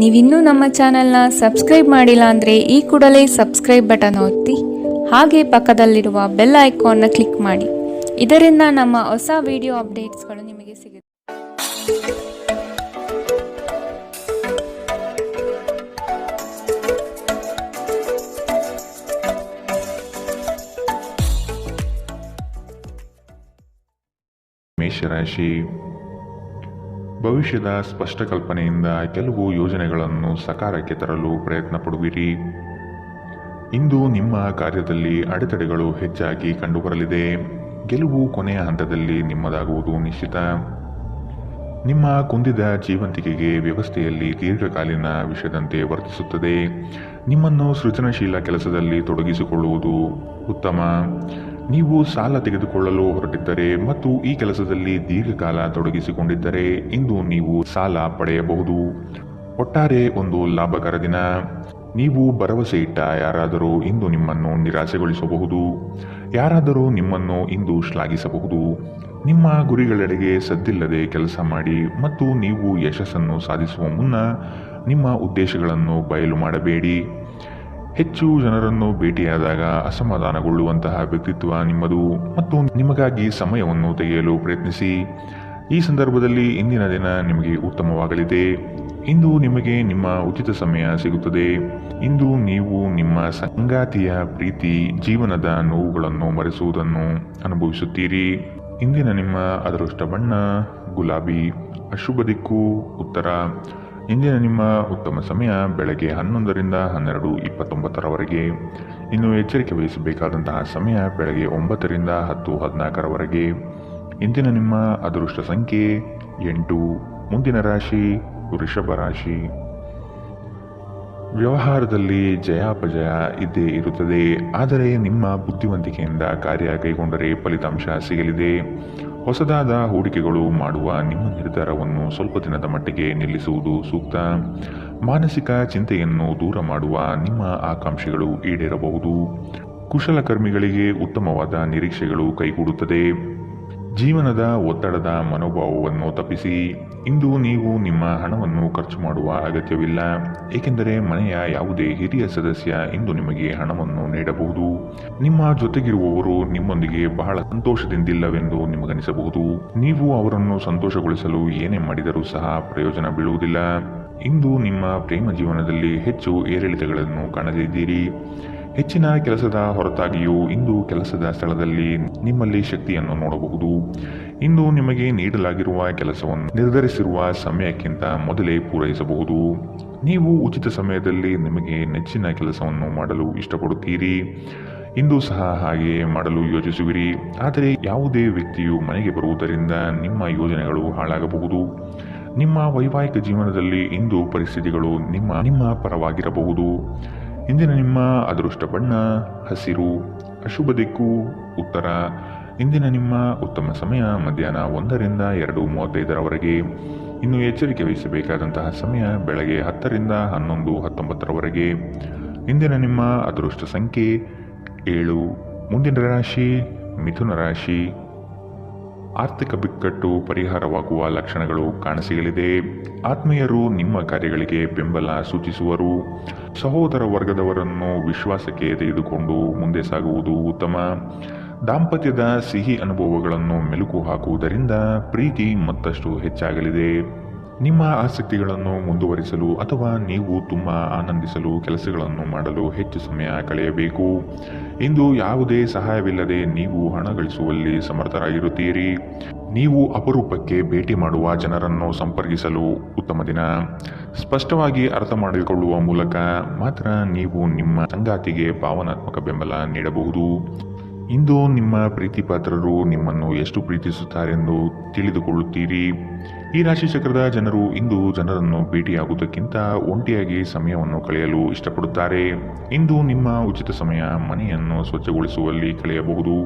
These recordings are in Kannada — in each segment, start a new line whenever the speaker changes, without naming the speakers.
ನೀವಿನ್ನೂ ನಮ್ಮ ಚಾನೆಲ್ನ ಸಬ್ಸ್ಕ್ರೈಬ್ ಮಾಡಿಲ್ಲ ಅಂದರೆ ಈ ಕೂಡಲೇ ಸಬ್ಸ್ಕ್ರೈಬ್ ಬಟನ್ ಒತ್ತಿ ಹಾಗೆ ಪಕ್ಕದಲ್ಲಿರುವ ಬೆಲ್ ಐಕಾನ್ನ ಕ್ಲಿಕ್ ಮಾಡಿ. ಇದರಿಂದ ನಮ್ಮ ಹೊಸ ವಿಡಿಯೋ ಅಪ್ಡೇಟ್ಸ್ಗಳು ನಿಮಗೆ ಸಿಗುತ್ತೆ.
ಮೇಷರಾಶಿ, ಭವಿಷ್ಯದ ಸ್ಪಷ್ಟ ಕಲ್ಪನೆಯಿಂದ ಕೆಲವು ಯೋಜನೆಗಳನ್ನು ಸಕಾರಕ್ಕೆ ತರಲು ಪ್ರಯತ್ನ ಪಡುವಿರಿ. ಇಂದು ನಿಮ್ಮ ಕಾರ್ಯದಲ್ಲಿ ಅಡೆತಡೆಗಳು ಹೆಚ್ಚಾಗಿ ಕಂಡುಬರಲಿದೆ. ಗೆಲುವು ಕೊನೆಯ ಹಂತದಲ್ಲಿ ನಿಮ್ಮದಾಗುವುದು ನಿಶ್ಚಿತ. ನಿಮ್ಮ ಕುಂದಿದ ಜೀವಂತಿಕೆಗೆ ವ್ಯವಸ್ಥೆಯಲ್ಲಿ ದೀರ್ಘಕಾಲೀನ ವಿಷಯದಂತೆ ವರ್ತಿಸುತ್ತದೆ. ನಿಮ್ಮನ್ನು ಸೃಜನಶೀಲ ಕೆಲಸದಲ್ಲಿ ತೊಡಗಿಸಿಕೊಳ್ಳುವುದು ಉತ್ತಮ. ನೀವು ಸಾಲ ತೆಗೆದುಕೊಳ್ಳಲು ಹೊರಟಿದ್ದರೆ ಮತ್ತು ಈ ಕೆಲಸದಲ್ಲಿ ದೀರ್ಘಕಾಲ ತೊಡಗಿಸಿಕೊಂಡಿದ್ದರೆ ಇಂದು ನೀವು ಸಾಲ ಪಡೆಯಬಹುದು. ಒಟ್ಟಾರೆ ಒಂದು ಲಾಭಕರ ದಿನ. ನೀವು ಭರವಸೆ ಇಟ್ಟ ಯಾರಾದರೂ ಇಂದು ನಿಮ್ಮನ್ನು ನಿರಾಸೆಗೊಳಿಸಬಹುದು. ಯಾರಾದರೂ ನಿಮ್ಮನ್ನು ಇಂದು ಶ್ಲಾಘಿಸಬಹುದು. ನಿಮ್ಮ ಗುರಿಗಳೆಡೆಗೆ ಸದ್ದಿಲ್ಲದೆ ಕೆಲಸ ಮಾಡಿ ಮತ್ತು ನೀವು ಯಶಸ್ಸನ್ನು ಸಾಧಿಸುವ ಮುನ್ನ ನಿಮ್ಮ ಉದ್ದೇಶಗಳನ್ನು ಬಯಲು ಮಾಡಬೇಡಿ. ಹೆಚ್ಚು ಜನರನ್ನು ಭೇಟಿಯಾದಾಗ ಅಸಮಾಧಾನಗೊಳ್ಳುವಂತಹ ವ್ಯಕ್ತಿತ್ವ ನಿಮ್ಮದು ಮತ್ತು ನಿಮಗಾಗಿ ಸಮಯವನ್ನು ತೆಗೆಯಲು ಪ್ರಯತ್ನಿಸಿ. ಈ ಸಂದರ್ಭದಲ್ಲಿ ಇಂದಿನ ದಿನ ನಿಮಗೆ ಉತ್ತಮವಾಗಲಿದೆ. ಇಂದು ನಿಮಗೆ ನಿಮ್ಮ ಉಚಿತ ಸಮಯ ಸಿಗುತ್ತದೆ. ಇಂದು ನೀವು ನಿಮ್ಮ ಸಂಗಾತಿಯ ಪ್ರೀತಿ, ಜೀವನದ ನೋವುಗಳನ್ನು ಮರೆಸುವುದನ್ನು ಅನುಭವಿಸುತ್ತೀರಿ. ಇಂದಿನ ನಿಮ್ಮ ಅದೃಷ್ಟ ಬಣ್ಣ ಗುಲಾಬಿ. ಅಶುಭ ದಿಕ್ಕು ಉತ್ತರ. ಇಂದಿನ ನಿಮ್ಮ ಉತ್ತಮ ಸಮಯ ಬೆಳಗ್ಗೆ 11ರಿಂದ 12:29 ಇನ್ನು ಎಚ್ಚರಿಕೆ ವಹಿಸಬೇಕಾದಂತಹ ಸಮಯ ಬೆಳಗ್ಗೆ 9ರಿಂದ 10:14 ಇಂದಿನ ನಿಮ್ಮ ಅದೃಷ್ಟ ಸಂಖ್ಯೆ 8. ಮುಂದಿನ ರಾಶಿ ವೃಷಭ ರಾಶಿ. ವ್ಯವಹಾರದಲ್ಲಿ ಜಯಾಪಜಯ ಇದ್ದೇ ಇರುತ್ತದೆ. ಆದರೆ ನಿಮ್ಮ ಬುದ್ಧಿವಂತಿಕೆಯಿಂದ ಕಾರ್ಯ ಕೈಗೊಂಡರೆ ಫಲಿತಾಂಶ ಸಿಗಲಿದೆ. ಹೊಸದಾದ ಹೂಡಿಕೆಗಳು ಮಾಡುವ ನಿಮ್ಮ ನಿರ್ಧಾರವನ್ನು ಸ್ವಲ್ಪ ದಿನದ ಮಟ್ಟಿಗೆ ನಿಲ್ಲಿಸುವುದು ಸೂಕ್ತ. ಮಾನಸಿಕ ಚಿಂತೆಯನ್ನು ದೂರ ಮಾಡುವ ನಿಮ್ಮ ಆಕಾಂಕ್ಷೆಗಳು ಈಡೇರಬಹುದು. ಕುಶಲಕರ್ಮಿಗಳಿಗೆ ಉತ್ತಮವಾದ ನಿರೀಕ್ಷೆಗಳು ಕೈಗೂಡುತ್ತದೆ. ಜೀವನದ ಒತ್ತಡದ ಮನೋಭಾವವನ್ನು ತಪ್ಪಿಸಿ. ಇಂದು ನೀವು ನಿಮ್ಮ ಹಣವನ್ನು ಖರ್ಚು ಮಾಡುವ ಅಗತ್ಯವಿಲ್ಲ, ಏಕೆಂದರೆ ಮನೆಯ ಯಾವುದೇ ಹಿರಿಯ ಸದಸ್ಯ ಇಂದು ನಿಮಗೆ ಹಣವನ್ನು ನೀಡಬಹುದು. ನಿಮ್ಮ ಜೊತೆಗಿರುವವರು ನಿಮ್ಮೊಂದಿಗೆ ಬಹಳ ಸಂತೋಷದಿಂದಿಲ್ಲವೆಂದು ನಿಮಗನಿಸಬಹುದು. ನೀವು ಅವರನ್ನು ಸಂತೋಷಗೊಳಿಸಲು ಏನೇ ಮಾಡಿದರೂ ಸಹ ಪ್ರಯೋಜನ ಬೀಳುವುದಿಲ್ಲ. ಇಂದು ನಿಮ್ಮ ಪ್ರೇಮ ಜೀವನದಲ್ಲಿ ಹೆಚ್ಚು ಏರಿಳಿತಗಳನ್ನು ಕಾಣಲಿದ್ದೀರಿ. ಹೆಚ್ಚಿನ ಕೆಲಸದ ಹೊರತಾಗಿಯೂ ಇಂದು ಕೆಲಸದ ಸ್ಥಳದಲ್ಲಿ ನಿಮ್ಮಲ್ಲಿ ಶಕ್ತಿಯನ್ನು ನೋಡಬಹುದು. ಇಂದು ನಿಮಗೆ ನೀಡಲಾಗಿರುವ ಕೆಲಸವನ್ನು ನಿರ್ಧರಿಸಿರುವ ಸಮಯಕ್ಕಿಂತ ಮೊದಲೇ ಪೂರೈಸಬಹುದು. ನೀವು ಉಚಿತ ಸಮಯದಲ್ಲಿ ನಿಮಗೆ ನೆಚ್ಚಿನ ಕೆಲಸವನ್ನು ಮಾಡಲು ಇಷ್ಟಪಡುತ್ತೀರಿ. ಇಂದು ಸಹ ಹಾಗೆ ಮಾಡಲು ಯೋಚಿಸುವಿರಿ. ಆದರೆ ಯಾವುದೇ ವ್ಯಕ್ತಿಯು ಮನೆಗೆ ಬರುವುದರಿಂದ ನಿಮ್ಮ ಯೋಜನೆಗಳು ಹಾಳಾಗಬಹುದು. ನಿಮ್ಮ ವೈವಾಹಿಕ ಜೀವನದಲ್ಲಿ ಇಂದು ಪರಿಸ್ಥಿತಿಗಳು ನಿಮ್ಮ ಪರವಾಗಿರಬಹುದು. ಇಂದಿನ ನಿಮ್ಮ ಅದೃಷ್ಟ ಬಣ್ಣ ಹಸಿರು. ಅಶುಭ ದಿಕ್ಕು ಉತ್ತರ. ಇಂದಿನ ನಿಮ್ಮ ಉತ್ತಮ ಸಮಯ ಮಧ್ಯಾಹ್ನ 1ರಿಂದ 2:35 ಇನ್ನು ಎಚ್ಚರಿಕೆ ವಹಿಸಬೇಕಾದಂತಹ ಸಮಯ ಬೆಳಗ್ಗೆ 10ರಿಂದ 11:19 ಇಂದಿನ ನಿಮ್ಮ ಅದೃಷ್ಟ ಸಂಖ್ಯೆ 7. ಮುಂದಿನ ರಾಶಿ ಮಿಥುನ ರಾಶಿ. ಆರ್ಥಿಕ ಬಿಕ್ಕಟ್ಟು ಪರಿಹಾರವಾಗುವ ಲಕ್ಷಣಗಳು ಕಾಣಸಿಗಲಿದೆ. ಆತ್ಮೀಯರು ನಿಮ್ಮ ಕಾರ್ಯಗಳಿಗೆ ಬೆಂಬಲ ಸೂಚಿಸುವರು. ಸಹೋದರ ವರ್ಗದವರನ್ನು ವಿಶ್ವಾಸಕ್ಕೆ ತೆಗೆದುಕೊಂಡು ಮುಂದೆ ಸಾಗುವುದು ಉತ್ತಮ. ದಾಂಪತ್ಯದ ಸಿಹಿ ಅನುಭವಗಳನ್ನು ಮೆಲುಕು ಹಾಕುವುದರಿಂದ ಪ್ರೀತಿ ಮತ್ತಷ್ಟು ಹೆಚ್ಚಾಗಲಿದೆ. ನಿಮ್ಮ ಆಸಕ್ತಿಗಳನ್ನು ಮುಂದುವರಿಸಲು ಅಥವಾ ನೀವು ತುಂಬ ಆನಂದಿಸಲು ಕೆಲಸಗಳನ್ನು ಮಾಡಲು ಹೆಚ್ಚು ಸಮಯ ಕಳೆಯಬೇಕು. ಇಂದು ಯಾವುದೇ ಸಹಾಯವಿಲ್ಲದೆ ನೀವು ಹಣ ಗಳಿಸುವಲ್ಲಿ ಸಮರ್ಥರಾಗಿರುತ್ತೀರಿ. ನೀವು ಅಪರೂಪಕ್ಕೆ ಭೇಟಿ ಮಾಡುವ ಜನರನ್ನು ಸಂಪರ್ಕಿಸಲು ಉತ್ತಮ ದಿನ. ಸ್ಪಷ್ಟವಾಗಿ ಅರ್ಥ ಮಾಡಿಕೊಳ್ಳುವ ಮೂಲಕ ಮಾತ್ರ ನೀವು ನಿಮ್ಮ ಸಂಗಾತಿಗೆ ಭಾವನಾತ್ಮಕ ಬೆಂಬಲ ನೀಡಬಹುದು. ಇಂದು ನಿಮ್ಮ ಪ್ರೀತಿ ಪಾತ್ರರು ನಿಮ್ಮನ್ನು ಎಷ್ಟು ಪ್ರೀತಿಸುತ್ತಾರೆಂದು ತಿಳಿದುಕೊಳ್ಳುತ್ತೀರಿ. ಈ ರಾಶಿ ಚಕ್ರದ ಜನರು ಇಂದು ಜನರನ್ನು ಭೇಟಿಯಾಗುವುದಕ್ಕಿಂತ ಒಂಟಿಯಾಗಿ ಸಮಯವನ್ನು ಕಳೆಯಲು ಇಷ್ಟಪಡುತ್ತಾರೆ. ಇಂದು ನಿಮ್ಮ ಉಚಿತ ಸಮಯ ಮನೆಯನ್ನು ಸ್ವಚ್ಛಗೊಳಿಸುವಲ್ಲಿ ಕಳೆಯಬಹುದು.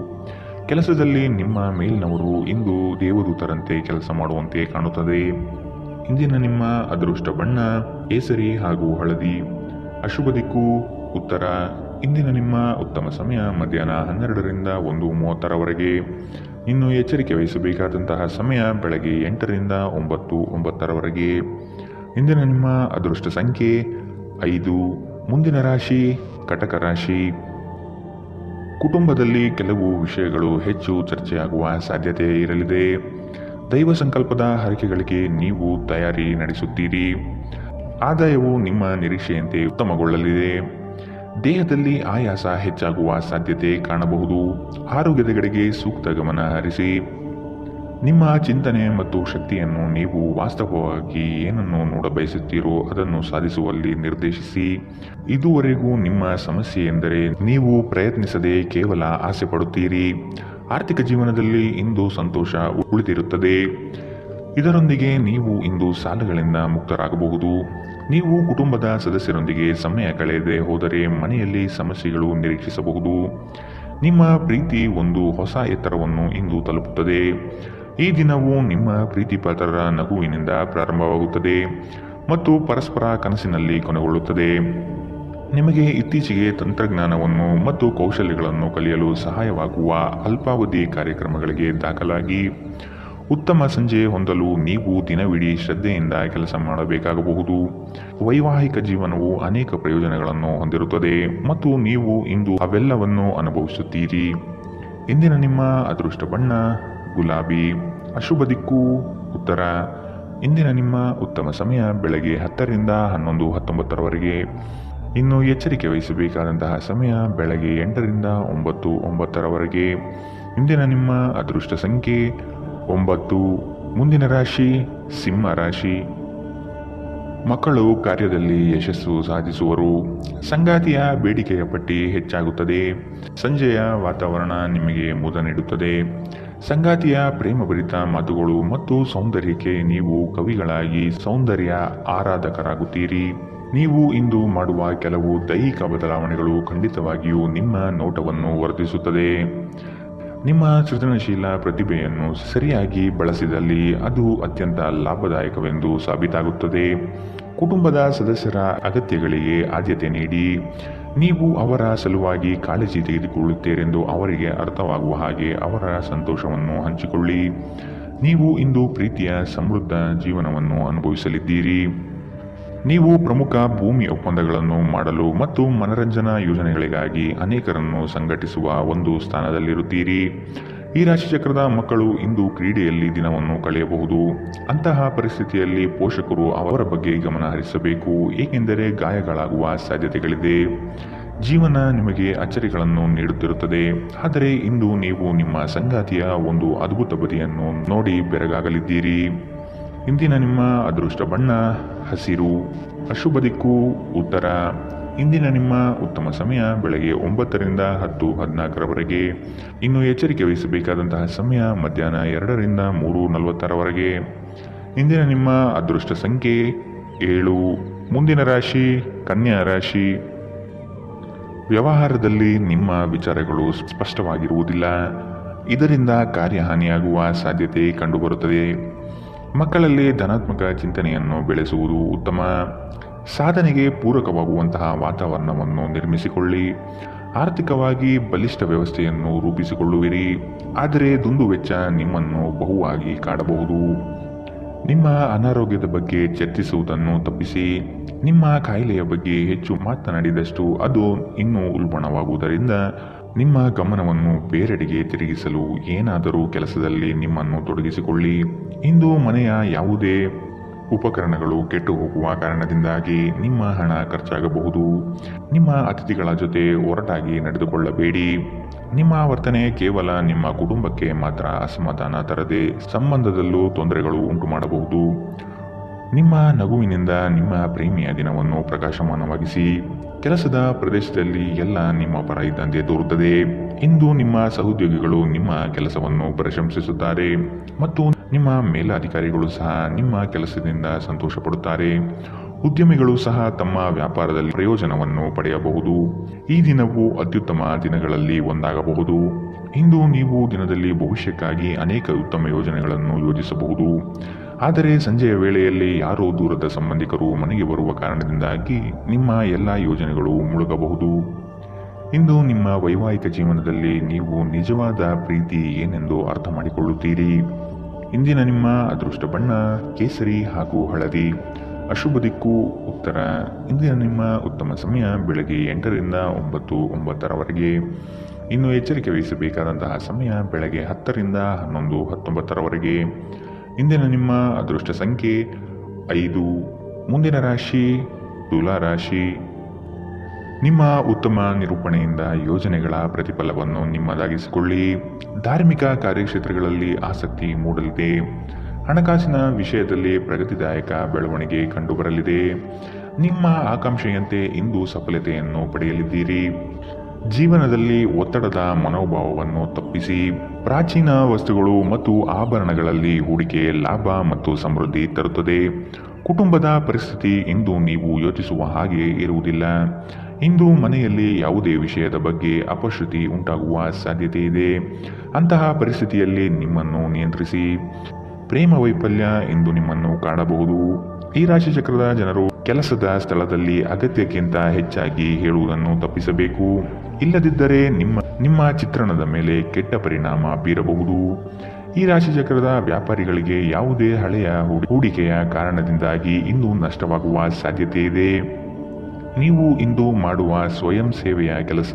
ಕೆಲಸದಲ್ಲಿ ನಿಮ್ಮ ಮೇಲಿನವರು ಇಂದು ದೇವದೂತರಂತೆ ಕೆಲಸ ಮಾಡುವಂತೆ ಕಾಣುತ್ತದೆ. ಇಂದಿನ ನಿಮ್ಮ ಅದೃಷ್ಟ ಬಣ್ಣ ಕೇಸರಿ ಹಾಗೂ ಹಳದಿ. ಅಶುಭ ದಿಕ್ಕು ಉತ್ತರ. ಇಂದಿನ ನಿಮ್ಮ ಉತ್ತಮ ಸಮಯ ಮಧ್ಯಾಹ್ನ 12ರಿಂದ 1:30 ಇನ್ನು ಎಚ್ಚರಿಕೆ ವಹಿಸಬೇಕಾದಂತಹ ಸಮಯ ಬೆಳಗ್ಗೆ 8ರಿಂದ 9:09 ಇಂದಿನ ನಿಮ್ಮ ಅದೃಷ್ಟ ಸಂಖ್ಯೆ 5. ಮುಂದಿನ ರಾಶಿ ಕಟಕ ರಾಶಿ. ಕುಟುಂಬದಲ್ಲಿ ಕೆಲವು ವಿಷಯಗಳು ಹೆಚ್ಚು ಚರ್ಚೆಯಾಗುವ ಸಾಧ್ಯತೆ ಇರಲಿದೆ. ದೈವ ಸಂಕಲ್ಪದ ಹರಕೆಗಳಿಗೆ ನೀವು ತಯಾರಿ ನಡೆಸುತ್ತೀರಿ. ಆದಾಯವು ನಿಮ್ಮ ನಿರೀಕ್ಷೆಯಂತೆ ಉತ್ತಮಗೊಳ್ಳಲಿದೆ. ದೇಹದಲ್ಲಿ ಆಯಾಸ ಹೆಚ್ಚಾಗುವ ಸಾಧ್ಯತೆ ಕಾಣಬಹುದು. ಆರೋಗ್ಯದ ಕಡೆಗೆ ಸೂಕ್ತ ಗಮನ ಹರಿಸಿ. ನಿಮ್ಮ ಚಿಂತನೆ ಮತ್ತು ಶಕ್ತಿಯನ್ನು ನೀವು ವಾಸ್ತವವಾಗಿ ಏನನ್ನು ನೋಡಬಯಸುತ್ತೀರೋ ಅದನ್ನು ಸಾಧಿಸುವಲ್ಲಿ ನಿರ್ದೇಶಿಸಿ. ಇದುವರೆಗೂ ನಿಮ್ಮ ಸಮಸ್ಯೆ ಎಂದರೆ ನೀವು ಪ್ರಯತ್ನಿಸದೆ ಕೇವಲ ಆಸೆ ಪಡುತ್ತೀರಿ. ಆರ್ಥಿಕ ಜೀವನದಲ್ಲಿ ಇಂದು ಸಂತೋಷ ಉಳಿದಿರುತ್ತದೆ. ಇದರೊಂದಿಗೆ ನೀವು ಇಂದು ಸಾಲಗಳಿಂದ ಮುಕ್ತರಾಗಬಹುದು. ನೀವು ಕುಟುಂಬದ ಸದಸ್ಯರೊಂದಿಗೆ ಸಮಯ ಕಳೆಯದೆ ಹೋದರೆ ಮನೆಯಲ್ಲಿ ಸಮಸ್ಯೆಗಳು ನಿರೀಕ್ಷಿಸಬಹುದು. ನಿಮ್ಮ ಪ್ರೀತಿ ಒಂದು ಹೊಸ ಎತ್ತರವನ್ನು ಇಂದು ತಲುಪುತ್ತದೆ. ಈ ದಿನವು ನಿಮ್ಮ ಪ್ರೀತಿಪಾತ್ರರ ನಗುವಿನಿಂದ ಪ್ರಾರಂಭವಾಗುತ್ತದೆ ಮತ್ತು ಪರಸ್ಪರ ಕನಸಿನಲ್ಲಿ ಕೊನೆಗೊಳ್ಳುತ್ತದೆ. ನಿಮಗೆ ಇತ್ತೀಚೆಗೆ ತಂತ್ರಜ್ಞಾನವನ್ನು ಮತ್ತು ಕೌಶಲ್ಯಗಳನ್ನು ಕಲಿಯಲು ಸಹಾಯವಾಗುವ ಅಲ್ಪಾವಧಿ ಕಾರ್ಯಕ್ರಮಗಳಿಗೆ ದಾಖಲಾಗಿ. ಉತ್ತಮ ಸಂಜೆ ಹೊಂದಲು ನೀವು ದಿನವಿಡೀ ಶ್ರದ್ಧೆಯಿಂದ ಕೆಲಸ ಮಾಡಬೇಕಾಗಬಹುದು. ವೈವಾಹಿಕ ಜೀವನವು ಅನೇಕ ಪ್ರಯೋಜನಗಳನ್ನು ಹೊಂದಿರುತ್ತದೆ ಮತ್ತು ನೀವು ಇಂದು ಅವೆಲ್ಲವನ್ನು ಅನುಭವಿಸುತ್ತೀರಿ. ಇಂದಿನ ನಿಮ್ಮ ಅದೃಷ್ಟ ಬಣ್ಣ ಗುಲಾಬಿ. ಅಶುಭ ದಿಕ್ಕು ಉತ್ತರ. ಇಂದಿನ ನಿಮ್ಮ ಉತ್ತಮ ಸಮಯ ಬೆಳಗ್ಗೆ 10 ರಿಂದ 11:19 ಇನ್ನು ಎಚ್ಚರಿಕೆ ವಹಿಸಬೇಕಾದಂತಹ ಸಮಯ ಬೆಳಗ್ಗೆ 8 ರಿಂದ 9:09 ಇಂದಿನ ನಿಮ್ಮ ಅದೃಷ್ಟ ಸಂಖ್ಯೆ 9. ಮುಂದಿನ ರಾಶಿ ಸಿಂಹ ರಾಶಿ. ಮಕ್ಕಳು ಕಾರ್ಯದಲ್ಲಿ ಯಶಸ್ಸು ಸಾಧಿಸುವರು. ಸಂಗಾತಿಯ ಬೇಡಿಕೆಯ ಪಟ್ಟಿ ಹೆಚ್ಚಾಗುತ್ತದೆ. ಸಂಜೆಯ ವಾತಾವರಣ ನಿಮಗೆ ಮುದ ನೀಡುತ್ತದೆ. ಸಂಗಾತಿಯ ಪ್ರೇಮಭರಿತ ಮಾತುಗಳು ಮತ್ತು ಸೌಂದರ್ಯಕ್ಕೆ ನೀವು ಕವಿಗಳಾಗಿ ಸೌಂದರ್ಯ ಆರಾಧಕರಾಗುತ್ತೀರಿ. ನೀವು ಇಂದು ಮಾಡುವ ಕೆಲವು ದೈಹಿಕ ಬದಲಾವಣೆಗಳು ಖಂಡಿತವಾಗಿಯೂ ನಿಮ್ಮ ನೋಟವನ್ನು ವರ್ಧಿಸುತ್ತದೆ. ನಿಮ್ಮ ಸೃಜನಶೀಲ ಪ್ರತಿಭೆಯನ್ನು ಸರಿಯಾಗಿ ಬಳಸಿದಲ್ಲಿ ಅದು ಅತ್ಯಂತ ಲಾಭದಾಯಕವೆಂದು ಸಾಬೀತಾಗುತ್ತದೆ. ಕುಟುಂಬದ ಸದಸ್ಯರ ಅಗತ್ಯಗಳಿಗೆ ಆದ್ಯತೆ ನೀಡಿ. ನೀವು ಅವರ ಸಲುವಾಗಿ ಕಾಳಜಿ ತೆಗೆದುಕೊಳ್ಳುತ್ತೀರೆಂದು ಅವರಿಗೆ ಅರ್ಥವಾಗುವ ಹಾಗೆ ಅವರ ಸಂತೋಷವನ್ನು ಹಂಚಿಕೊಳ್ಳಿ. ನೀವು ಇಂದು ಪ್ರೀತಿಯ ಸಮೃದ್ಧ ಜೀವನವನ್ನು ಅನುಭವಿಸಲಿದ್ದೀರಿ. ನೀವು ಪ್ರಮುಖ ಭೂಮಿ ಒಪ್ಪಂದಗಳನ್ನು ಮಾಡಲು ಮತ್ತು ಮನರಂಜನಾ ಯೋಜನೆಗಳಿಗಾಗಿ ಅನೇಕರನ್ನು ಸಂಘಟಿಸುವ ಒಂದು ಸ್ಥಾನದಲ್ಲಿರುತ್ತೀರಿ. ಈ ರಾಶಿಚಕ್ರದ ಮಕ್ಕಳು ಇಂದು ಕ್ರೀಡೆಯಲ್ಲಿ ದಿನವನ್ನು ಕಳೆಯಬಹುದು. ಅಂತಹ ಪರಿಸ್ಥಿತಿಯಲ್ಲಿ ಪೋಷಕರು ಅವರ ಬಗ್ಗೆ ಗಮನ ಹರಿಸಬೇಕು, ಏಕೆಂದರೆ ಗಾಯಗಳಾಗುವ ಸಾಧ್ಯತೆಗಳಿದೆ. ಜೀವನ ನಿಮಗೆ ಅಚ್ಚರಿಗಳನ್ನು ನೀಡುತ್ತಿರುತ್ತದೆ, ಆದರೆ ಇಂದು ನೀವು ನಿಮ್ಮ ಸಂಗಾತಿಯ ಒಂದು ಅದ್ಭುತ ಬದಿಯನ್ನು ನೋಡಿ ಬೆರಗಾಗಲಿದ್ದೀರಿ. ಇಂದಿನ ನಿಮ್ಮ ಅದೃಷ್ಟ ಬಣ್ಣ ಹಸಿರು. ಅಶುಭ ದಿಕ್ಕು ಉತ್ತರ. ಇಂದಿನ ನಿಮ್ಮ ಉತ್ತಮ ಸಮಯ ಬೆಳಗ್ಗೆ 9 ರಿಂದ 10:14 ಇನ್ನು ಎಚ್ಚರಿಕೆ ವಹಿಸಬೇಕಾದಂತಹ ಸಮಯ ಮಧ್ಯಾಹ್ನ 2 ರಿಂದ 3:46 ಇಂದಿನ ನಿಮ್ಮ ಅದೃಷ್ಟ ಸಂಖ್ಯೆ 7. ಮುಂದಿನ ರಾಶಿ ಕನ್ಯಾ ರಾಶಿ. ವ್ಯವಹಾರದಲ್ಲಿ ನಿಮ್ಮ ವಿಚಾರಗಳು ಸ್ಪಷ್ಟವಾಗಿರುವುದಿಲ್ಲ. ಇದರಿಂದ ಕಾರ್ಯಹಾನಿಯಾಗುವ ಸಾಧ್ಯತೆ ಕಂಡುಬರುತ್ತದೆ. ಮಕ್ಕಳಲ್ಲಿ ಧನಾತ್ಮಕ ಚಿಂತನೆಯನ್ನು ಬೆಳೆಸುವುದು ಉತ್ತಮ. ಸಾಧನೆಗೆ ಪೂರಕವಾಗುವಂತಹ ವಾತಾವರಣವನ್ನು ನಿರ್ಮಿಸಿಕೊಳ್ಳಿ. ಆರ್ಥಿಕವಾಗಿ ಬಲಿಷ್ಠ ವ್ಯವಸ್ಥೆಯನ್ನು ರೂಪಿಸಿಕೊಳ್ಳುವಿರಿ, ಆದರೆ ದುಂದುವೆಚ್ಚ ನಿಮ್ಮನ್ನು ಬಹುವಾಗಿ ಕಾಡಬಹುದು. ನಿಮ್ಮ ಅನಾರೋಗ್ಯದ ಬಗ್ಗೆ ಚರ್ಚಿಸುವುದನ್ನು ತಪ್ಪಿಸಿ. ನಿಮ್ಮ ಕಾಯಿಲೆಯ ಬಗ್ಗೆ ಹೆಚ್ಚು ಮಾತನಾಡಿದಷ್ಟು ಅದು ಇನ್ನೂ ಉಲ್ಬಣವಾಗುವುದರಿಂದ ನಿಮ್ಮ ಗಮನವನ್ನು ಬೇರೆಡೆಗೆ ತಿರುಗಿಸಲು ಏನಾದರೂ ಕೆಲಸದಲ್ಲಿ ನಿಮ್ಮನ್ನು ತೊಡಗಿಸಿಕೊಳ್ಳಿ. ಇಂದು ಮನೆಯ ಯಾವುದೇ ಉಪಕರಣಗಳು ಕೆಟ್ಟು ಹೋಗುವ ಕಾರಣದಿಂದಾಗಿ ನಿಮ್ಮ ಹಣ ಖರ್ಚಾಗಬಹುದು. ನಿಮ್ಮ ಅತಿಥಿಗಳ ಜೊತೆ ಒರಟಾಗಿ ನಡೆದುಕೊಳ್ಳಬೇಡಿ. ನಿಮ್ಮ ವರ್ತನೆ ಕೇವಲ ನಿಮ್ಮ ಕುಟುಂಬಕ್ಕೆ ಮಾತ್ರ ಅಸಮಾಧಾನ ತರದೆ ಸಂಬಂಧದಲ್ಲೂ ತೊಂದರೆಗಳು ಉಂಟು ಮಾಡಬಹುದು. ನಿಮ್ಮ ನಗುವಿನಿಂದ ನಿಮ್ಮ ಪ್ರೇಮಿಯ ದಿನವನ್ನು ಪ್ರಕಾಶಮಾನವಾಗಿಸಿ. ಕೆಲಸದ ಪ್ರದೇಶದಲ್ಲಿ ಎಲ್ಲ ನಿಮ್ಮ ಪರ ಇದ್ದಂತೆ ತೋರುತ್ತದೆ. ಇಂದು ನಿಮ್ಮ ಸಹೋದ್ಯೋಗಿಗಳು ನಿಮ್ಮ ಕೆಲಸವನ್ನು ಪ್ರಶಂಸಿಸುತ್ತಾರೆ ಮತ್ತು ನಿಮ್ಮ ಮೇಲಾಧಿಕಾರಿಗಳು ಸಹ ನಿಮ್ಮ ಕೆಲಸದಿಂದ ಸಂತೋಷ ಪಡುತ್ತಾರೆ. ಉದ್ಯಮಿಗಳು ಸಹ ತಮ್ಮ ವ್ಯಾಪಾರದಲ್ಲಿ ಪ್ರಯೋಜನವನ್ನು ಪಡೆಯಬಹುದು. ಈ ದಿನವು ಅತ್ಯುತ್ತಮ ದಿನಗಳಲ್ಲಿ ಒಂದಾಗಬಹುದು. ಇಂದು ನೀವು ದಿನದಲ್ಲಿ ಭವಿಷ್ಯಕ್ಕಾಗಿ ಅನೇಕ ಉತ್ತಮ ಯೋಜನೆಗಳನ್ನು ಯೋಜಿಸಬಹುದು. ಆದರೆ ಸಂಜೆಯ ವೇಳೆಯಲ್ಲಿ ಯಾರೋ ದೂರದ ಸಂಬಂಧಿಕರು ಮನೆಗೆ ಬರುವ ಕಾರಣದಿಂದಾಗಿ ನಿಮ್ಮ ಎಲ್ಲ ಯೋಜನೆಗಳು ಮುಳುಗಬಹುದು. ಇಂದು ನಿಮ್ಮ ವೈವಾಹಿಕ ಜೀವನದಲ್ಲಿ ನೀವು ನಿಜವಾದ ಪ್ರೀತಿ ಏನೆಂದು ಅರ್ಥ ಮಾಡಿಕೊಳ್ಳುತ್ತೀರಿ. ಇಂದಿನ ನಿಮ್ಮ ಅದೃಷ್ಟ ಬಣ್ಣ ಕೇಸರಿ ಹಾಗೂ ಹಳದಿ. ಅಶುಭ ದಿಕ್ಕು ಉತ್ತರ. ಇಂದಿನ ನಿಮ್ಮ ಉತ್ತಮ ಸಮಯ ಬೆಳಗ್ಗೆ 8ರಿಂದ 9:09 ಇನ್ನು ಎಚ್ಚರಿಕೆ ವಹಿಸಬೇಕಾದಂತಹ ಸಮಯ ಬೆಳಗ್ಗೆ 10ರಿಂದ 11:19 ಇಂದಿನ ನಿಮ್ಮ ಅದೃಷ್ಟ ಸಂಖ್ಯೆ 5. ಮುಂದಿನ ರಾಶಿ ತುಲಾ ರಾಶಿ. ನಿಮ್ಮ ಉತ್ತಮ ನಿರೂಪಣೆಯಿಂದ ಯೋಜನೆಗಳ ಪ್ರತಿಫಲವನ್ನು ನಿಮ್ಮದಾಗಿಸಿಕೊಳ್ಳಿ. ಧಾರ್ಮಿಕ ಕಾರ್ಯಕ್ಷೇತ್ರಗಳಲ್ಲಿ ಆಸಕ್ತಿ ಮೂಡಲಿದೆ. ಹಣಕಾಸಿನ ವಿಷಯದಲ್ಲಿ ಪ್ರಗತಿದಾಯಕ ಬೆಳವಣಿಗೆ ಕಂಡುಬರಲಿದೆ. ನಿಮ್ಮ ಆಕಾಂಕ್ಷೆಯಂತೆ ಇಂದು ಸಫಲತೆಯನ್ನು ಪಡೆಯಲಿದ್ದೀರಿ. ಜೀವನದಲ್ಲಿ ಒತ್ತಡದ ಮನೋಭಾವವನ್ನು ತಪ್ಪಿಸಿ. ಪ್ರಾಚೀನ ವಸ್ತುಗಳು ಮತ್ತು ಆಭರಣಗಳಲ್ಲಿ ಹೂಡಿಕೆ ಲಾಭ ಮತ್ತು ಸಮೃದ್ಧಿ ತರುತ್ತದೆ. ಕುಟುಂಬದ ಪರಿಸ್ಥಿತಿ ಇಂದು ನೀವು ಯೋಚಿಸುವ ಹಾಗೆ ಇರುವುದಿಲ್ಲ. ಇಂದು ಮನೆಯಲ್ಲಿ ಯಾವುದೇ ವಿಷಯದ ಬಗ್ಗೆ ಅಪಶ್ರುತಿ ಉಂಟಾಗುವ ಸಾಧ್ಯತೆ ಇದೆ. ಅಂತಹ ಪರಿಸ್ಥಿತಿಯಲ್ಲಿ ನಿಮ್ಮನ್ನು ನಿಯಂತ್ರಿಸಿ. ಪ್ರೇಮ ವೈಫಲ್ಯ ಇಂದು ನಿಮ್ಮನ್ನು ಕಾಡಬಹುದು. ಈ ರಾಶಿ ಚಕ್ರದ ಜನರು ಕೆಲಸದ ಸ್ಥಳದಲ್ಲಿ ಅಗತ್ಯಕ್ಕಿಂತ ಹೆಚ್ಚಾಗಿ ಹೇಳುವುದನ್ನು ತಪ್ಪಿಸಬೇಕು. ಇಲ್ಲದಿದ್ದರೆ ನಿಮ್ಮ ಚಿತ್ರಣದ ಮೇಲೆ ಕೆಟ್ಟ ಪರಿಣಾಮ ಬೀರಬಹುದು. ಈ ರಾಶಿ ಚಕ್ರದ ವ್ಯಾಪಾರಿಗಳಿಗೆ ಯಾವುದೇ ಹಳೆಯ ಹೂಡಿಕೆಯ ಕಾರಣದಿಂದಾಗಿ ಇಂದು ನಷ್ಟವಾಗುವ ಸಾಧ್ಯತೆ ಇದೆ. ನೀವು ಇಂದು ಮಾಡುವ ಸ್ವಯಂ ಸೇವೆಯ ಕೆಲಸ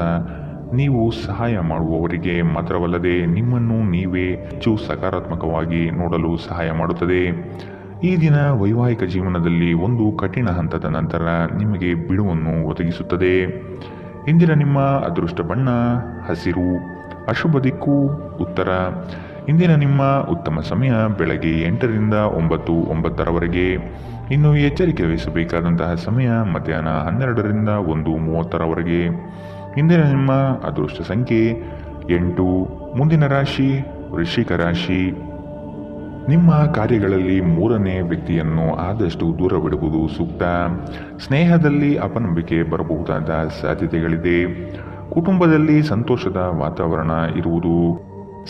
ನೀವು ಸಹಾಯ ಮಾಡುವವರಿಗೆ ಮಾತ್ರವಲ್ಲದೆ ನಿಮ್ಮನ್ನು ನೀವೇ ಹೆಚ್ಚು ಸಕಾರಾತ್ಮಕವಾಗಿ ನೋಡಲು ಸಹಾಯ ಮಾಡುತ್ತದೆ. ಈ ದಿನ ವೈವಾಹಿಕ ಜೀವನದಲ್ಲಿ ಒಂದು ಕಠಿಣ ಹಂತದ ನಂತರ ನಿಮಗೆ ಬಿಡುವನ್ನು ಒದಗಿಸುತ್ತದೆ. ಇಂದಿನ ನಿಮ್ಮ ಅದೃಷ್ಟ ಬಣ್ಣ ಹಸಿರು. ಅಶುಭ ದಿಕ್ಕು ಉತ್ತರ. ಇಂದಿನ ನಿಮ್ಮ ಉತ್ತಮ ಸಮಯ ಬೆಳಗ್ಗೆ 8ರಿಂದ 9:09 ಇನ್ನು ಎಚ್ಚರಿಕೆ ವಹಿಸಬೇಕಾದಂತಹ ಸಮಯ ಮಧ್ಯಾಹ್ನ 12ರಿಂದ 1:30 ಇಂದಿನ ನಿಮ್ಮ ಅದೃಷ್ಟ ಸಂಖ್ಯೆ 8. ಮುಂದಿನ ರಾಶಿ ವೃಶ್ಚಿಕ ರಾಶಿ. ನಿಮ್ಮ ಕಾರ್ಯಗಳಲ್ಲಿ 3ನೇ ವ್ಯಕ್ತಿಯನ್ನು ಆದಷ್ಟು ದೂರವಿಡುವುದು ಸೂಕ್ತ. ಸ್ನೇಹದಲ್ಲಿ ಅಪನಂಬಿಕೆ ಬರಬಹುದಾದ ಸಾಧ್ಯತೆಗಳಿದೆ. ಕುಟುಂಬದಲ್ಲಿ ಸಂತೋಷದ ವಾತಾವರಣ ಇರುವುದು.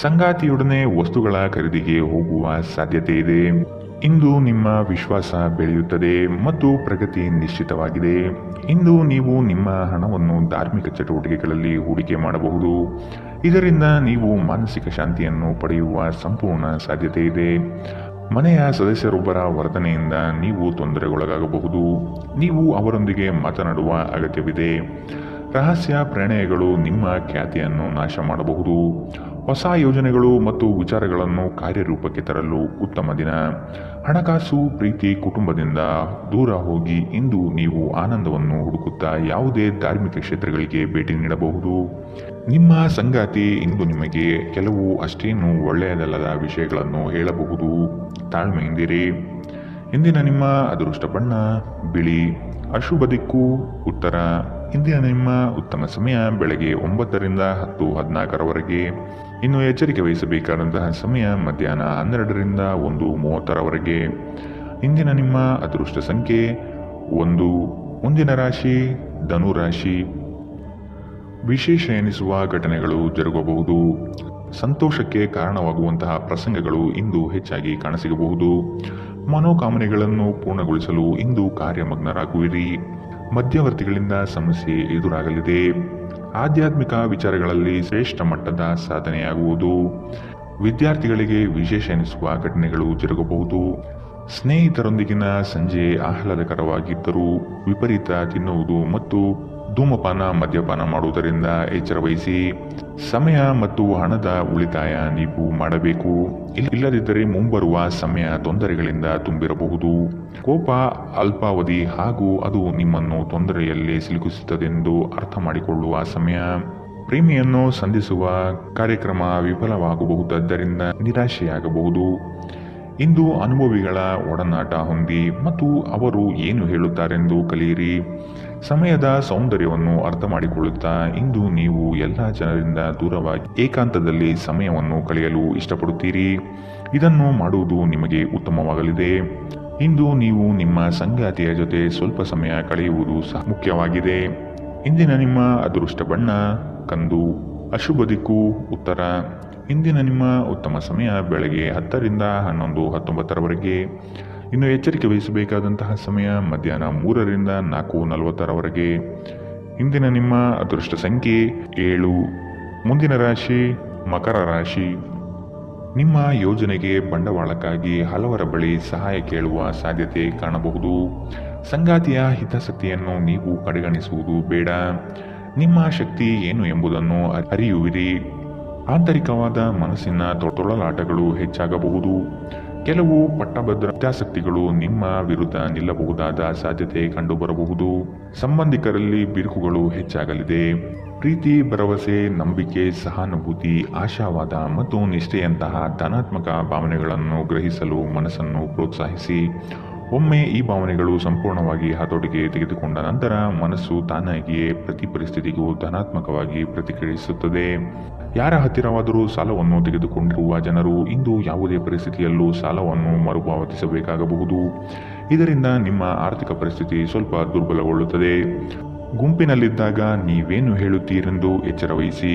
ಸಂಗಾತಿಯೊಡನೆ ವಸ್ತುಗಳ ಖರೀದಿಗೆ ಹೋಗುವ ಸಾಧ್ಯತೆ ಇದೆ. ಇಂದು ನಿಮ್ಮ ವಿಶ್ವಾಸ ಬೆಳೆಯುತ್ತದೆ ಮತ್ತು ಪ್ರಗತಿ ನಿಶ್ಚಿತವಾಗಿದೆ. ಇಂದು ನೀವು ನಿಮ್ಮ ಹಣವನ್ನು ಧಾರ್ಮಿಕ ಚಟುವಟಿಕೆಗಳಲ್ಲಿ ಹೂಡಿಕೆ ಮಾಡಬಹುದು. ಇದರಿಂದ ನೀವು ಮಾನಸಿಕ ಶಾಂತಿಯನ್ನು ಪಡೆಯುವ ಸಂಪೂರ್ಣ ಸಾಧ್ಯತೆ ಇದೆ. ಮನೆಯ ಸದಸ್ಯರೊಬ್ಬರ ವರ್ತನೆಯಿಂದ ನೀವು ತೊಂದರೆಗೊಳಗಾಗಬಹುದು. ನೀವು ಅವರೊಂದಿಗೆ ಮಾತನಾಡುವ ಅಗತ್ಯವಿದೆ. ರಹಸ್ಯ ಪ್ರಣಯಗಳು ನಿಮ್ಮ ಖ್ಯಾತಿಯನ್ನು ನಾಶ ಮಾಡಬಹುದು. ಹೊಸ ಯೋಜನೆಗಳು ಮತ್ತು ವಿಚಾರಗಳನ್ನು ಕಾರ್ಯರೂಪಕ್ಕೆ ತರಲು ಉತ್ತಮ ದಿನ. ಹಣಕಾಸು ಪ್ರೀತಿ ಕುಟುಂಬದಿಂದ ದೂರ ಹೋಗಿ ಇಂದು ನೀವು ಆನಂದವನ್ನು ಹುಡುಕುತ್ತಾ ಯಾವುದೇ ಧಾರ್ಮಿಕ ಕ್ಷೇತ್ರಗಳಿಗೆ ಭೇಟಿ ನೀಡಬಹುದು. ನಿಮ್ಮ ಸಂಗಾತಿ ಇಂದು ನಿಮಗೆ ಕೆಲವು ಅಷ್ಟೇನು ಒಳ್ಳೆಯದಲ್ಲದ ವಿಷಯಗಳನ್ನು ಹೇಳಬಹುದು. ತಾಳ್ಮೆಯಿಂದಿರಿ. ಇಂದಿನ ನಿಮ್ಮ ಅದೃಷ್ಟ ಬಣ್ಣ ಬಿಳಿ. ಅಶುಭ ದಿಕ್ಕು ಉತ್ತರ. ಇಂದಿನ ನಿಮ್ಮ ಉತ್ತಮ ಸಮಯ ಬೆಳಗ್ಗೆ 9ರಿಂದ 10:14 ಇನ್ನು ಎಚ್ಚರಿಕೆ ವಹಿಸಬೇಕಾದಂತಹ ಸಮಯ ಮಧ್ಯಾಹ್ನ 12ರಿಂದ 1:30 ಇಂದಿನ ನಿಮ್ಮ ಅದೃಷ್ಟ ಸಂಖ್ಯೆ 1. ಮುಂದಿನ ರಾಶಿ ಧನು ರಾಶಿ. ವಿಶೇಷ ಎನಿಸುವ ಘಟನೆಗಳು ಜರುಗಬಹುದು. ಸಂತೋಷಕ್ಕೆ ಕಾರಣವಾಗುವಂತಹ ಪ್ರಸಂಗಗಳು ಇಂದು ಹೆಚ್ಚಾಗಿ ಕಾಣಸಿಗಬಹುದು. ಮನೋಕಾಮನೆಗಳನ್ನು ಪೂರ್ಣಗೊಳಿಸಲು ಇಂದು ಕಾರ್ಯಮಗ್ನರಾಗುವಿರಿ. ಮಧ್ಯವರ್ತಿಗಳಿಂದ ಸಮಸ್ಯೆ ಎದುರಾಗಲಿದೆ. ಆಧ್ಯಾತ್ಮಿಕ ವಿಚಾರಗಳಲ್ಲಿ ಶ್ರೇಷ್ಠ ಮಟ್ಟದ ಸಾಧನೆಯಾಗುವುದು. ವಿದ್ಯಾರ್ಥಿಗಳಿಗೆ ವಿಶೇಷ ಎನಿಸುವ ಘಟನೆಗಳು ಜರುಗಬಹುದು. ಸ್ನೇಹಿತರೊಂದಿಗಿನ ಸಂಜೆ ಆಹ್ಲಾದಕರವಾಗಿದ್ದರೂ ವಿಪರೀತ ತಿನ್ನುವುದು ಮತ್ತು ಧೂಮಪಾನ ಮದ್ಯಪಾನ ಮಾಡುವುದರಿಂದ ಎಚ್ಚರ ವಹಿಸಿ. ಸಮಯ ಮತ್ತು ಹಣದ ಉಳಿತಾಯ ನೀವು ಮಾಡಬೇಕು. ಇಲ್ಲದಿದ್ದರೆ ಮುಂಬರುವ ಸಮಯ ತೊಂದರೆಗಳಿಂದ ತುಂಬಿರಬಹುದು. ಕೋಪ ಅಲ್ಪಾವಧಿ ಹಾಗೂ ಅದು ನಿಮ್ಮನ್ನು ತೊಂದರೆಯಲ್ಲಿ ಸಿಲುಕಿಸುತ್ತದೆಂದು ಅರ್ಥ ಮಾಡಿಕೊಳ್ಳುವ ಸಮಯ. ಪ್ರೇಮಿಯನ್ನು ಸಂಧಿಸುವ ಕಾರ್ಯಕ್ರಮ ವಿಫಲವಾಗಬಹುದಾದ್ದರಿಂದ ನಿರಾಶೆಯಾಗಬಹುದು. ಇಂದು ಅನುಭವಿಗಳ ಒಡನಾಟ ಹೊಂದಿ ಮತ್ತು ಅವರು ಏನು ಹೇಳುತ್ತಾರೆಂದು ಕಲಿಯಿರಿ. ಸಮಯದ ಸೌಂದರ್ಯವನ್ನು ಅರ್ಥ ಮಾಡಿಕೊಳ್ಳುತ್ತಾ ಇಂದು ನೀವು ಎಲ್ಲ ಜನರಿಂದ ದೂರವಾಗಿ ಏಕಾಂತದಲ್ಲಿ ಸಮಯವನ್ನು ಕಳೆಯಲು ಇಷ್ಟಪಡುತ್ತೀರಿ. ಇದನ್ನು ಮಾಡುವುದು ನಿಮಗೆ ಉತ್ತಮವಾಗಲಿದೆ. ಇಂದು ನೀವು ನಿಮ್ಮ ಸಂಗಾತಿಯ ಜೊತೆ ಸ್ವಲ್ಪ ಸಮಯ ಕಳೆಯುವುದು ಸಹ ಮುಖ್ಯವಾಗಿದೆ. ಇಂದಿನ ನಿಮ್ಮ ಅದೃಷ್ಟ ಬಣ್ಣ ಕಂದು. ಅಶುಭ ದಿಕ್ಕು ಉತ್ತರ. ಇಂದಿನ ನಿಮ್ಮ ಉತ್ತಮ ಸಮಯ ಬೆಳಗ್ಗೆ 10ರಿಂದ 11:19 ಇನ್ನು ಎಚ್ಚರಿಕೆ ವಹಿಸಬೇಕಾದಂತಹ ಸಮಯ ಮಧ್ಯಾಹ್ನ 3ರಿಂದ 4:40 ಇಂದಿನ ನಿಮ್ಮ ಅದೃಷ್ಟ ಸಂಖ್ಯೆ 7. ಮುಂದಿನ ರಾಶಿ ಮಕರ ರಾಶಿ. ನಿಮ್ಮ ಯೋಜನೆಗೆ ಬಂಡವಾಳಕ್ಕಾಗಿ ಹಲವರ ಬಳಿ ಸಹಾಯ ಕೇಳುವ ಸಾಧ್ಯತೆ ಕಾಣಬಹುದು. ಸಂಗಾತಿಯ ಹಿತಾಸಕ್ತಿಯನ್ನು ನೀವು ಕಡೆಗಣಿಸುವುದು ಬೇಡ. ನಿಮ್ಮ ಶಕ್ತಿ ಏನು ಎಂಬುದನ್ನು ಅರಿಯುವಿರಿ. ಆಂತರಿಕವಾದ ಮನಸ್ಸಿನ ತೊಳಲಾಟಗಳು ಹೆಚ್ಚಾಗಬಹುದು. ಕೆಲವು ಪಟ್ಟಭದ್ರ ಹಿತಾಸಕ್ತಿಗಳು ನಿಮ್ಮ ವಿರುದ್ಧ ನಿಲ್ಲಬಹುದಾದ ಸಾಧ್ಯತೆ ಕಂಡುಬರಬಹುದು. ಸಂಬಂಧಿಕರಲ್ಲಿ ಬಿರುಕುಗಳು ಹೆಚ್ಚಾಗಲಿದೆ. ಪ್ರೀತಿ, ಭರವಸೆ, ನಂಬಿಕೆ, ಸಹಾನುಭೂತಿ, ಆಶಾವಾದ ಮತ್ತು ನಿಷ್ಠೆಯಂತಹ ಧನಾತ್ಮಕ ಭಾವನೆಗಳನ್ನು ಗ್ರಹಿಸಲು ಮನಸ್ಸನ್ನು ಪ್ರೋತ್ಸಾಹಿಸಿ. ಒಮ್ಮೆ ಈ ಭಾವನೆಗಳು ಸಂಪೂರ್ಣವಾಗಿ ಹತೋಟಿಗೆ ತೆಗೆದುಕೊಂಡ ನಂತರ ಮನಸ್ಸು ತಾನಾಗಿಯೇ ಪ್ರತಿ ಪರಿಸ್ಥಿತಿಗೂ ಧನಾತ್ಮಕವಾಗಿ ಪ್ರತಿಕ್ರಿಯಿಸುತ್ತದೆ. ಯಾರ ಹತ್ತಿರವಾದರೂ ಸಾಲವನ್ನು ತೆಗೆದುಕೊಂಡಿರುವ ಜನರು ಇಂದು ಯಾವುದೇ ಪರಿಸ್ಥಿತಿಯಲ್ಲೂ ಸಾಲವನ್ನು ಮರುಪಾವತಿಸಬೇಕಾಗಬಹುದು. ಇದರಿಂದ ನಿಮ್ಮ ಆರ್ಥಿಕ ಪರಿಸ್ಥಿತಿ ಸ್ವಲ್ಪ ದುರ್ಬಲಗೊಳ್ಳುತ್ತದೆ. ಗುಂಪಿನಲ್ಲಿದ್ದಾಗ ನೀವೇನು ಹೇಳುತ್ತೀರೆಂದು ಎಚ್ಚರವಹಿಸಿ.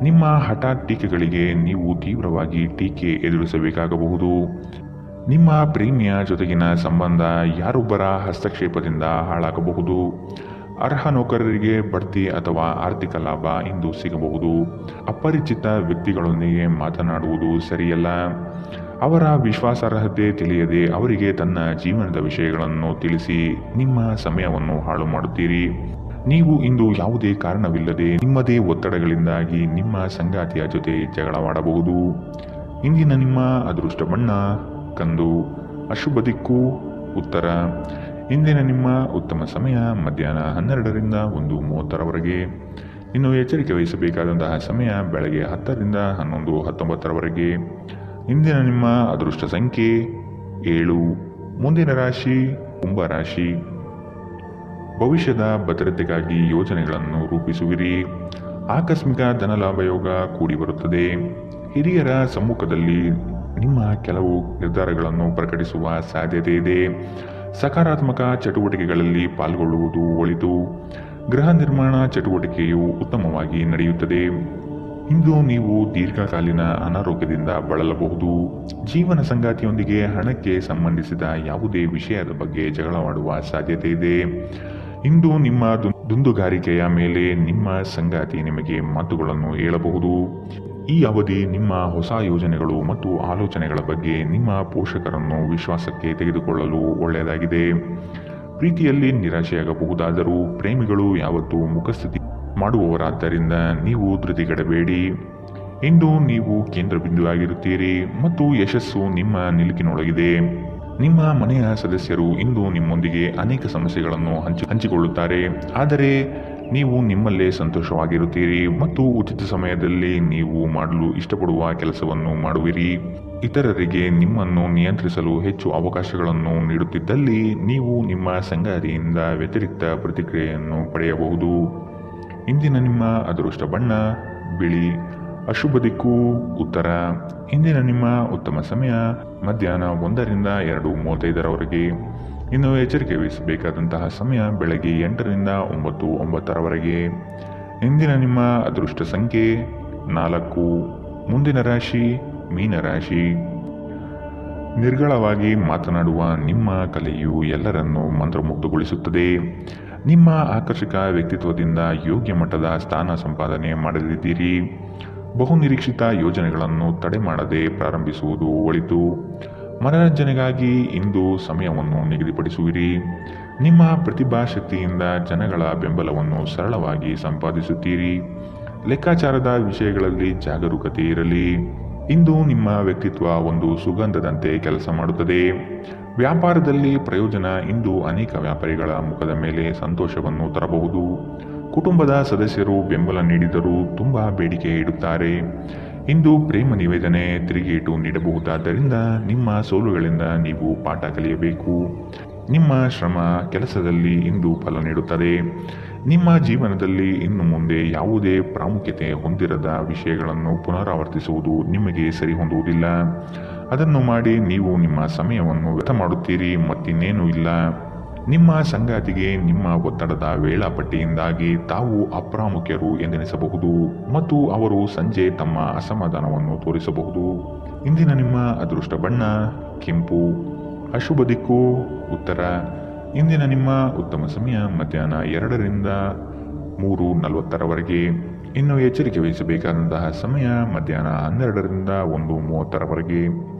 ನಿಮ್ಮ ಹಠಾತ್ ಟೀಕೆಗಳಿಗೆ ನೀವು ತೀವ್ರವಾಗಿ ಟೀಕೆ ಎದುರಿಸಬೇಕಾಗಬಹುದು. ನಿಮ್ಮ ಪ್ರೇಮಿಯ ಜೊತೆಗಿನ ಸಂಬಂಧ ಯಾರೊಬ್ಬರ ಹಸ್ತಕ್ಷೇಪದಿಂದ ಹಾಳಾಗಬಹುದು. ಅರ್ಹ ನೌಕರರಿಗೆ ಬಡ್ತಿ ಅಥವಾ ಆರ್ಥಿಕ ಲಾಭ ಇಂದು ಸಿಗಬಹುದು. ಅಪರಿಚಿತ ವ್ಯಕ್ತಿಗಳೊಂದಿಗೆ ಮಾತನಾಡುವುದು ಸರಿಯಲ್ಲ. ಅವರ ವಿಶ್ವಾಸಾರ್ಹತೆ ತಿಳಿಯದೆ ಅವರಿಗೆ ತನ್ನ ಜೀವನದ ವಿಷಯಗಳನ್ನು ತಿಳಿಸಿ ನಿಮ್ಮ ಸಮಯವನ್ನು ಹಾಳು ಮಾಡುತ್ತೀರಿ. ನೀವು ಇಂದು ಯಾವುದೇ ಕಾರಣವಿಲ್ಲದೆ ನಿಮ್ಮದೇ ಒತ್ತಡಗಳಿಂದಾಗಿ ನಿಮ್ಮ ಸಂಗಾತಿಯ ಜೊತೆ ಜಗಳವಾಡಬಹುದು. ಇಂದಿನ ನಿಮ್ಮ ಅದೃಷ್ಟ ಬಣ್ಣ ಕಂದು. ಅಶುಭ ದಿಕ್ಕು ಉತ್ತರ. ಇಂದಿನ ನಿಮ್ಮ ಉತ್ತಮ ಸಮಯ ಮಧ್ಯಾಹ್ನ 12ರಿಂದ 1:30ರವರೆಗೆ. ಇನ್ನು ಎಚ್ಚರಿಕೆ ವಹಿಸಬೇಕಾದಂತಹ ಸಮಯ ಬೆಳಗ್ಗೆ 10ರಿಂದ 11:19ರವರೆಗೆ. ಇಂದಿನ ನಿಮ್ಮ ಅದೃಷ್ಟ ಸಂಖ್ಯೆ 7. ಮುಂದಿನ ರಾಶಿ ಕುಂಭರಾಶಿ. ಭವಿಷ್ಯದ ಭದ್ರತೆಗಾಗಿ ಯೋಜನೆಗಳನ್ನು ರೂಪಿಸುವಿರಿ. ಆಕಸ್ಮಿಕ ಧನಲಾಭ ಯೋಗ ಕೂಡಿ ಬರುತ್ತದೆ. ಹಿರಿಯರ ಸಮ್ಮುಖದಲ್ಲಿ ನಿಮ್ಮ ಕೆಲವು ನಿರ್ಧಾರಗಳನ್ನು ಪ್ರಕಟಿಸುವ ಸಾಧ್ಯತೆ ಇದೆ. ಸಕಾರಾತ್ಮಕ ಚಟುವಟಿಕೆಗಳಲ್ಲಿ ಪಾಲ್ಗೊಳ್ಳುವುದು ಒಳಿತು. ಗೃಹ ನಿರ್ಮಾಣ ಚಟುವಟಿಕೆಯು ಉತ್ತಮವಾಗಿ ನಡೆಯುತ್ತದೆ. ಇಂದು ನೀವು ದೀರ್ಘಕಾಲೀನ ಅನಾರೋಗ್ಯದಿಂದ ಬಳಲಬಹುದು. ಜೀವನ ಸಂಗಾತಿಯೊಂದಿಗೆ ಹಣಕ್ಕೆ ಸಂಬಂಧಿಸಿದ ಯಾವುದೇ ವಿಷಯದ ಬಗ್ಗೆ ಜಗಳವಾಡುವ ಸಾಧ್ಯತೆ ಇದೆ. ಇಂದು ನಿಮ್ಮ ದುಂದುಗಾರಿಕೆಯ ಮೇಲೆ ನಿಮ್ಮ ಸಂಗಾತಿ ನಿಮಗೆ ಮಾತುಗಳನ್ನು ಹೇಳಬಹುದು. ಈ ಅವಧಿ ನಿಮ್ಮ ಹೊಸ ಯೋಜನೆಗಳು ಮತ್ತು ಆಲೋಚನೆಗಳ ಬಗ್ಗೆ ನಿಮ್ಮ ಪೋಷಕರನ್ನು ವಿಶ್ವಾಸಕ್ಕೆ ತೆಗೆದುಕೊಳ್ಳಲು ಒಳ್ಳೆಯದಾಗಿದೆ. ಪ್ರೀತಿಯಲ್ಲಿ ನಿರಾಶೆಯಾಗಬಹುದಾದರೂ ಪ್ರೇಮಿಗಳು ಯಾವತ್ತೂ ಮುಖಸ್ಥಿತಿ ಮಾಡುವವರಾದ್ದರಿಂದ ನೀವು ಧೃತಿಗೆಡಬೇಡಿ. ಇಂದು ನೀವು ಕೇಂದ್ರ ಬಿಂದುವಾಗಿರುತ್ತೀರಿ ಮತ್ತು ಯಶಸ್ಸು ನಿಮ್ಮ ನಿಲುಕಿನೊಳಗಿದೆ. ನಿಮ್ಮ ಮನೆಯ ಸದಸ್ಯರು ಇಂದು ನಿಮ್ಮೊಂದಿಗೆ ಅನೇಕ ಸಮಸ್ಯೆಗಳನ್ನು ಹಂಚಿಕೊಳ್ಳುತ್ತಾರೆ. ಆದರೆ ನೀವು ನಿಮ್ಮಲ್ಲೇ ಸಂತೋಷವಾಗಿರುತ್ತೀರಿ ಮತ್ತು ಉಚಿತ ಸಮಯದಲ್ಲಿ ನೀವು ಮಾಡಲು ಇಷ್ಟಪಡುವ ಕೆಲಸವನ್ನು ಮಾಡುವಿರಿ. ಇತರರಿಗೆ ನಿಮ್ಮನ್ನು ನಿಯಂತ್ರಿಸಲು ಹೆಚ್ಚು ಅವಕಾಶಗಳನ್ನು ನೀಡುತ್ತಿದ್ದಲ್ಲಿ ನೀವು ನಿಮ್ಮ ಸಂಗಾತಿಯಿಂದ ವ್ಯತಿರಿಕ್ತ ಪ್ರತಿಕ್ರಿಯೆಯನ್ನು ಪಡೆಯಬಹುದು. ಇಂದಿನ ನಿಮ್ಮ ಅದೃಷ್ಟ ಬಣ್ಣ ಬಿಳಿ. ಅಶುಭ ದಿಕ್ಕು ಉತ್ತರ. ಇಂದಿನ ನಿಮ್ಮ ಉತ್ತಮ ಸಮಯ ಮಧ್ಯಾಹ್ನ 1ರಿಂದ 2:35ರವರೆಗೆ. ಇನ್ನು ಎಚ್ಚರಿಕೆ ವಹಿಸಬೇಕಾದಂತಹ ಸಮಯ ಬೆಳಗ್ಗೆ 8ರಿಂದ 9:09ರವರೆಗೆ. ಇಂದಿನ ನಿಮ್ಮ ಅದೃಷ್ಟ ಸಂಖ್ಯೆ 4. ಮುಂದಿನ ರಾಶಿ ಮೀನರಾಶಿ. ನಿರ್ಗಳವಾಗಿ ಮಾತನಾಡುವ ನಿಮ್ಮ ಕಲೆಯು ಎಲ್ಲರನ್ನೂ ಮಂತ್ರಮುಗ್ಧಗೊಳಿಸುತ್ತದೆ. ನಿಮ್ಮ ಆಕರ್ಷಕ ವ್ಯಕ್ತಿತ್ವದಿಂದ ಯೋಗ್ಯ ಮಟ್ಟದ ಸ್ಥಾನ ಸಂಪಾದನೆ ಮಾಡಲಿದ್ದೀರಿ. ಬಹುನಿರೀಕ್ಷಿತ ಯೋಜನೆಗಳನ್ನು ತಡೆ ಮಾಡದೆ ಪ್ರಾರಂಭಿಸುವುದು ಒಳಿತು. ಮನರಂಜನೆಗಾಗಿ ಇಂದು ಸಮಯವನ್ನು ನಿಗದಿಪಡಿಸುವಿರಿ. ನಿಮ್ಮ ಪ್ರತಿಭಾ ಶಕ್ತಿಯಿಂದ ಜನಗಳ ಬೆಂಬಲವನ್ನು ಸರಳವಾಗಿ ಸಂಪಾದಿಸುತ್ತೀರಿ. ಲೆಕ್ಕಾಚಾರದ ವಿಷಯಗಳಲ್ಲಿ ಜಾಗರೂಕತೆ ಇರಲಿ. ಇಂದು ನಿಮ್ಮ ವ್ಯಕ್ತಿತ್ವ ಒಂದು ಸುಗಂಧದಂತೆ ಕೆಲಸ ಮಾಡುತ್ತದೆ. ವ್ಯಾಪಾರದಲ್ಲಿ ಪ್ರಯೋಜನ ಇಂದು ಅನೇಕ ವ್ಯಾಪಾರಿಗಳ ಮುಖದ ಮೇಲೆ ಸಂತೋಷವನ್ನು ತರಬಹುದು. ಕುಟುಂಬದ ಸದಸ್ಯರು ಬೆಂಬಲ ನೀಡಿದರೂ ತುಂಬ ಬೇಡಿಕೆ ಇಡುತ್ತಾರೆ. ಇಂದು ಪ್ರೇಮ ನಿವೇದನೆ ತಿರುಗೇಟು ನೀಡಬಹುದಾದ್ದರಿಂದ ನಿಮ್ಮ ಸೋಲುಗಳಿಂದ ನೀವು ಪಾಠ ಕಲಿಯಬೇಕು. ನಿಮ್ಮ ಶ್ರಮ ಕೆಲಸದಲ್ಲಿ ಇಂದು ಫಲ ನೀಡುತ್ತದೆ. ನಿಮ್ಮ ಜೀವನದಲ್ಲಿ ಇನ್ನು ಮುಂದೆ ಯಾವುದೇ ಪ್ರಾಮುಖ್ಯತೆ ಹೊಂದಿರದ ವಿಷಯಗಳನ್ನು ಪುನರಾವರ್ತಿಸುವುದು ನಿಮಗೆ ಸರಿಹೊಂದುವುದಿಲ್ಲ. ಅದನ್ನು ಮಾಡಿ ನೀವು ನಿಮ್ಮ ಸಮಯವನ್ನು ವ್ಯರ್ಥ ಮಾಡುತ್ತೀರಿ, ಮತ್ತಿನ್ನೇನೂ ಇಲ್ಲ. ನಿಮ್ಮ ಸಂಗಾತಿಗೆ ನಿಮ್ಮ ಒತ್ತಡದ ವೇಳಾಪಟ್ಟಿಯಿಂದಾಗಿ ತಾವು ಅಪ್ರಾಮುಖ್ಯರು ಎಂದೆನಿಸಬಹುದು ಮತ್ತು ಅವರು ಸಂಜೆ ತಮ್ಮ ಅಸಮಾಧಾನವನ್ನು ತೋರಿಸಬಹುದು. ಇಂದಿನ ನಿಮ್ಮ ಅದೃಷ್ಟ ಬಣ್ಣ ಕೆಂಪು. ಅಶುಭ ದಿಕ್ಕು ಉತ್ತರ. ಇಂದಿನ ನಿಮ್ಮ ಉತ್ತಮ ಸಮಯ ಮಧ್ಯಾಹ್ನ 2ರಿಂದ 3:40ರವರೆಗೆ. ಇನ್ನು ಎಚ್ಚರಿಕೆ ವಹಿಸಬೇಕಾದಂತಹ ಸಮಯ ಮಧ್ಯಾಹ್ನ 12ರಿಂದ 1:30ರವರೆಗೆ.